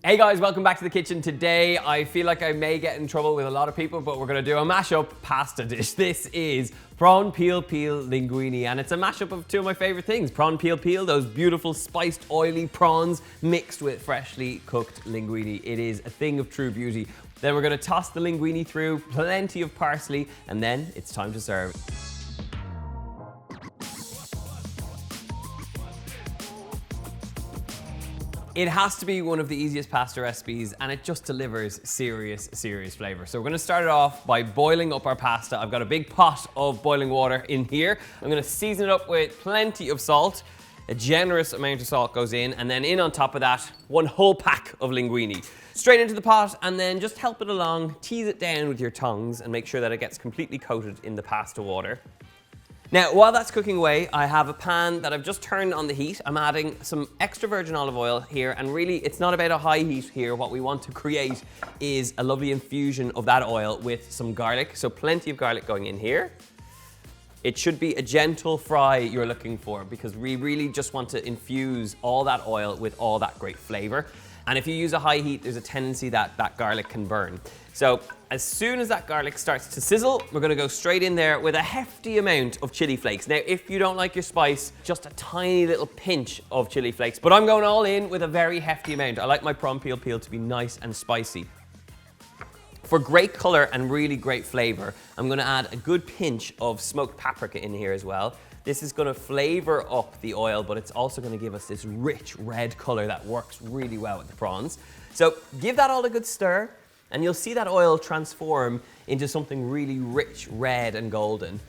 Hey guys, welcome back to the kitchen. Today, I feel like I may get in trouble with a lot of people, but we're gonna do a mashup pasta dish. This is prawn peel linguine, and it's a mashup of two of my favorite things. Prawn peel, those beautiful spiced oily prawns mixed with freshly cooked linguine. It is a thing of true beauty. Then we're gonna toss the linguine through, plenty of parsley, and then it's time to serve. It has to be one of the easiest pasta recipes, and it just delivers serious flavor. So we're gonna start it off by boiling up our pasta. I've got a big pot of boiling water in here. I'm gonna season it up with plenty of salt. A generous amount of salt goes in, and then in on top of that, one whole pack of linguine. Straight into the pot, and then just help it along, tease it down with your tongs, and make sure that it gets completely coated in the pasta water. Now, while that's cooking away, I have a pan that I've just turned on the heat. I'm adding some extra virgin olive oil here, and really, it's not about a high heat here. What we want to create is a lovely infusion of that oil with some garlic. So plenty of garlic going in here. It should be a gentle fry you're looking for, because we really just want to infuse all that oil with all that great flavor. And if you use a high heat, there's a tendency that that garlic can burn. So as soon as that garlic starts to sizzle, we're gonna go straight in there with a hefty amount of chili flakes. Now, if you don't like your spice, just a tiny little pinch of chili flakes, but I'm going all in with a very hefty amount. I like my prawn peel to be nice and spicy. For great color and really great flavor, I'm gonna add a good pinch of smoked paprika in here as well. This is gonna flavor up the oil, but it's also gonna give us this rich red color that works really well with the prawns. So give that all a good stir, and you'll see that oil transform into something really rich, red and golden.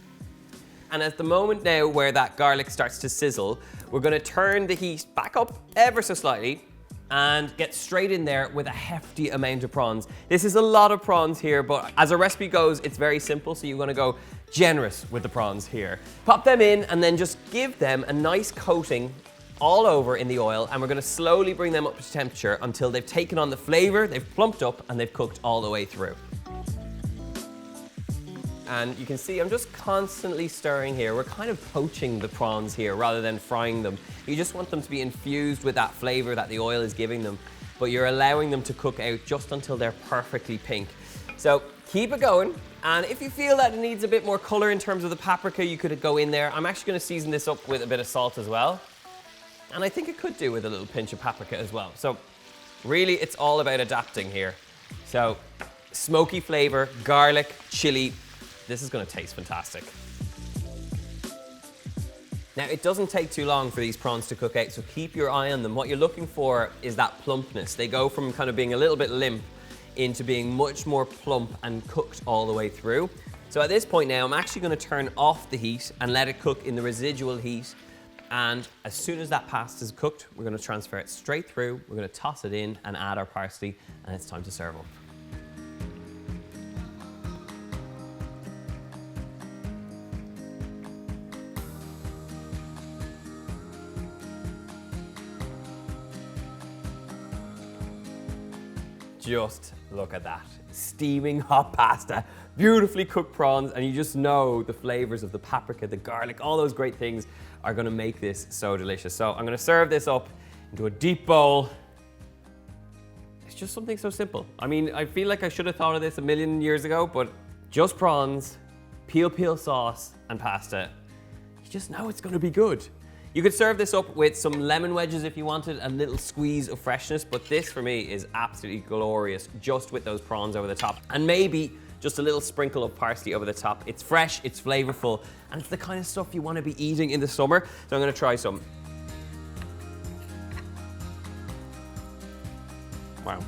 And at the moment now where that garlic starts to sizzle, we're gonna turn the heat back up ever so slightly and get straight in there with a hefty amount of prawns. This is a lot of prawns here, but as a recipe goes, it's very simple, so you wanna go generous with the prawns here. Pop them in and then just give them a nice coating all over in the oil, and we're gonna slowly bring them up to temperature until they've taken on the flavor, they've plumped up, and they've cooked all the way through. And you can see I'm just constantly stirring here. We're kind of poaching the prawns here rather than frying them. You just want them to be infused with that flavor that the oil is giving them, but you're allowing them to cook out just until they're perfectly pink. So keep it going, and if you feel that it needs a bit more color in terms of the paprika, you could go in there. I'm actually gonna season this up with a bit of salt as well. And I think it could do with a little pinch of paprika as well. So really, it's all about adapting here. So smoky flavor, garlic, chili. This is gonna taste fantastic. Now, it doesn't take too long for these prawns to cook out, so keep your eye on them. What you're looking for is that plumpness. They go from kind of being a little bit limp into being much more plump and cooked all the way through. So at this point now, I'm actually gonna turn off the heat and let it cook in the residual heat. And as soon as that pasta is cooked, we're gonna transfer it straight through, we're gonna toss it in and add our parsley, and it's time to serve up. Just look at that. Steaming hot pasta, beautifully cooked prawns, and you just know the flavors of the paprika, the garlic, all those great things are gonna make this so delicious. So I'm gonna serve this up into a deep bowl. It's just something so simple. I mean, I feel like I should have thought of this a million years ago, but just prawns, peel sauce, and pasta. You just know it's gonna be good. You could serve this up with some lemon wedges if you wanted, a little squeeze of freshness, but this for me is absolutely glorious, just with those prawns over the top. And maybe just a little sprinkle of parsley over the top. It's fresh, it's flavorful, and it's the kind of stuff you want to be eating in the summer. So I'm gonna try some. Wow.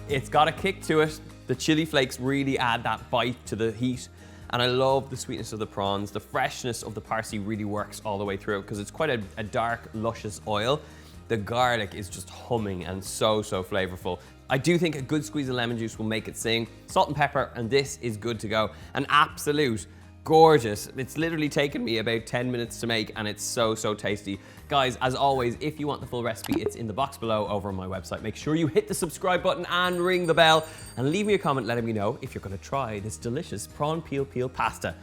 It's got a kick to it. The chili flakes really add that bite to the heat. And I love the sweetness of the prawns. The freshness of the parsley really works all the way through because it's quite a dark, luscious oil. The garlic is just humming and so flavorful. I do think a good squeeze of lemon juice will make it sing. Salt and pepper, and this is good to go. An absolute gorgeous. It's literally taken me about 10 minutes to make, and it's so tasty. Guys, as always, if you want the full recipe, it's in the box below over on my website. Make sure you hit the subscribe button and ring the bell, and leave me a comment letting me know if you're gonna try this delicious prawn peel pasta.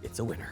It's a winner.